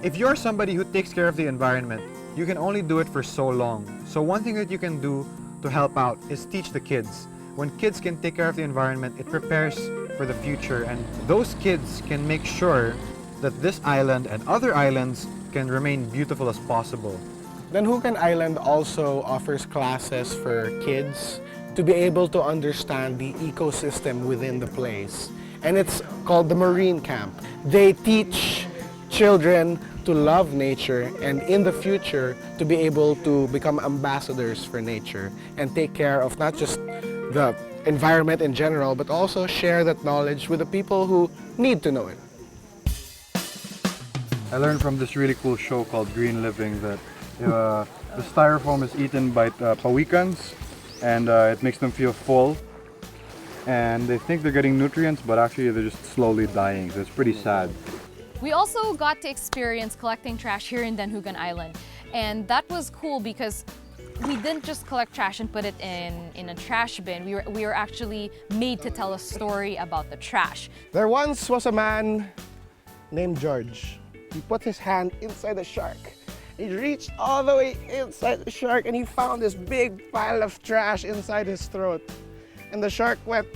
If you're somebody who takes care of the environment, you can only do it for so long. So one thing that you can do to help out is teach the kids. When kids can take care of the environment, it prepares for the future, and those kids can make sure that this island and other islands can remain beautiful as possible. Danjugan Island also offers classes for kids to be able to understand the ecosystem within the place. And it's called the Marine Camp. They teach children to love nature and in the future to be able to become ambassadors for nature and take care of not just the environment in general, but also share that knowledge with the people who need to know it. I learned from this really cool show called Green Living that the styrofoam is eaten by pawikans, and it makes them feel full. And they think they're getting nutrients, but actually they're just slowly dying, so it's pretty sad. We also got to experience collecting trash here in Danjugan Island, and that was cool because we didn't just collect trash and put it in a trash bin. We were actually made to tell a story about the trash. There once was a man named George. He put his hand inside the shark. He reached all the way inside the shark and he found this big pile of trash inside his throat. And the shark went.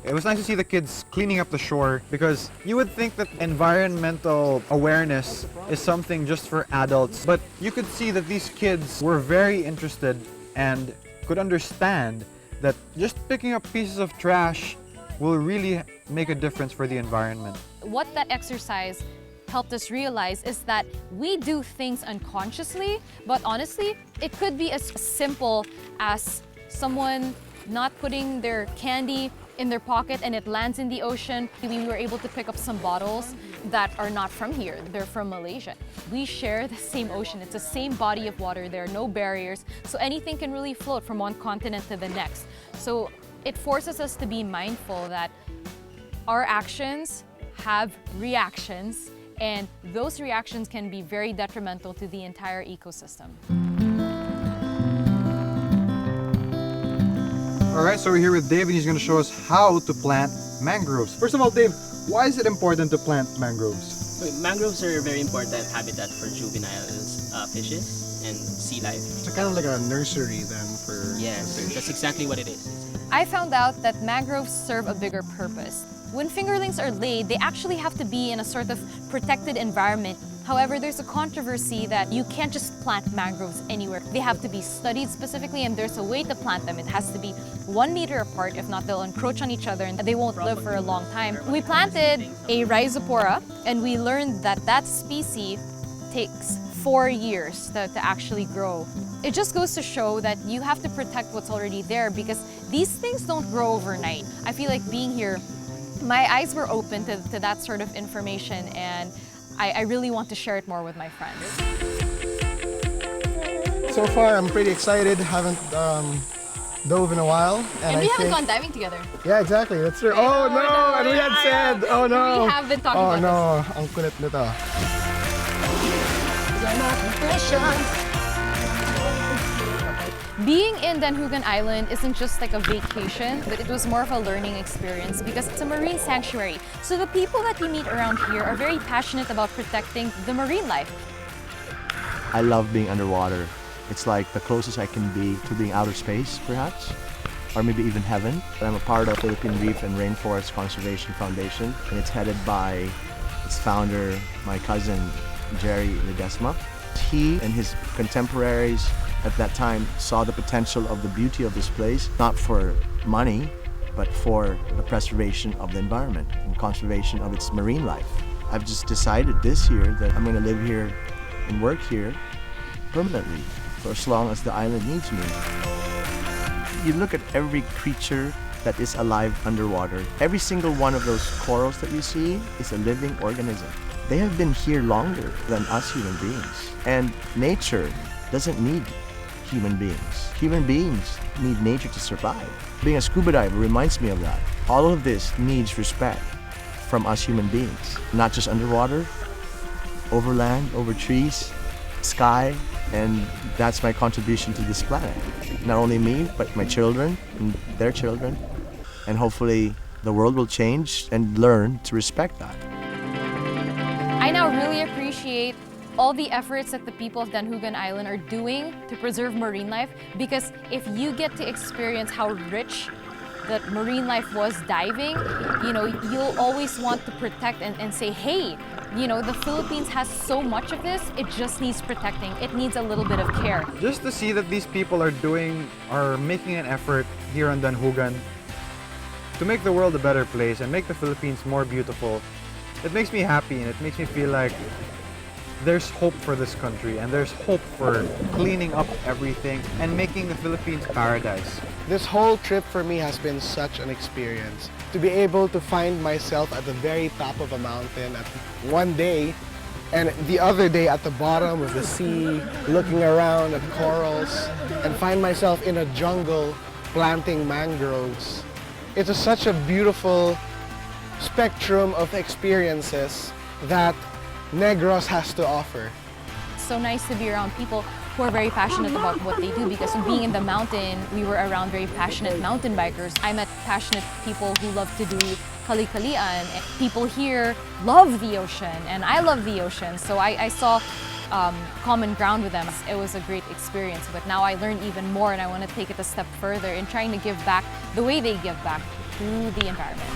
It was nice to see the kids cleaning up the shore, because you would think that environmental awareness is something just for adults, but you could see that these kids were very interested and could understand that just picking up pieces of trash will really make a difference for the environment. What that exercise helped us realize is that we do things unconsciously, but honestly, it could be as simple as someone not putting their candy in their pocket and it lands in the ocean. We were able to pick up some bottles that are not from here, they're from Malaysia. We share the same ocean, it's the same body of water, there are no barriers, so anything can really float from one continent to the next. So it forces us to be mindful that our actions have reactions, and those reactions can be very detrimental to the entire ecosystem. All right, so we're here with Dave, and he's going to show us how to plant mangroves. First of all, Dave, why is it important to plant mangroves? So mangroves are a very important habitat for juvenile fishes and sea life. So kind of like a nursery then for Yes, the fish. that's exactly what it is. I found out that mangroves serve a bigger purpose. When fingerlings are laid, they actually have to be in a sort of protected environment. However, there's a controversy that you can't just plant mangroves anywhere. They have to be studied specifically, and there's a way to plant them. It has to be 1 meter apart, if not they'll encroach on each other and they won't live for a long time. We planted a rhizopora, and we learned that that species takes 4 years to actually grow. It just goes to show that you have to protect what's already there, because these things don't grow overnight. I feel like being here, my eyes were open to that sort of information, and I really want to share it more with my friends. So far, I'm pretty excited. Haven't dove in a while. And we haven't gone diving together. Yeah, exactly. That's true. Oh no! And we had said, oh no! We have been talking about this. Ang kulit nito. Being in Danjugan Island isn't just like a vacation, but it was more of a learning experience because it's a marine sanctuary. So the people that you meet around here are very passionate about protecting the marine life. I love being underwater. It's like the closest I can be to being outer space, perhaps, or maybe even heaven. I'm a part of Philippine Reef and Rainforest Conservation Foundation, and it's headed by its founder, my cousin, Jerry Ledesma. He and his contemporaries at that time saw the potential of the beauty of this place, not for money, but for the preservation of the environment and conservation of its marine life. I've just decided this year that I'm going to live here and work here permanently for as long as the island needs me. You look at every creature that is alive underwater. Every single one of those corals that you see is a living organism. They have been here longer than us human beings. And nature doesn't need human beings. Human beings need nature to survive. Being a scuba diver reminds me of that. All of this needs respect from us human beings, not just underwater, over land, over trees, sky, and that's my contribution to this planet. Not only me, but my children and their children, and hopefully the world will change and learn to respect that. I now really appreciate all the efforts that the people of Danjugan Island are doing to preserve marine life, because if you get to experience how rich that marine life was diving, you'll always want to protect and say, hey, the Philippines has so much of this, it just needs protecting. It needs a little bit of care. Just to see that these people are making an effort here on Danjugan to make the world a better place and make the Philippines more beautiful, it makes me happy, and it makes me feel like there's hope for this country, and there's hope for cleaning up everything and making the Philippines paradise. This whole trip for me has been such an experience. To be able to find myself at the very top of a mountain at one day, and the other day at the bottom of the sea, looking around at corals, and find myself in a jungle planting mangroves. It is such a beautiful spectrum of experiences that Negros has to offer. It's so nice to be around people who are very passionate about what they do, because being in the mountain, we were around very passionate mountain bikers. I met passionate people who love to do kali-kalian, and people here love the ocean, and I love the ocean, so I saw common ground with them. It was a great experience, but now I learned even more, and I want to take it a step further in trying to give back the way they give back to the environment.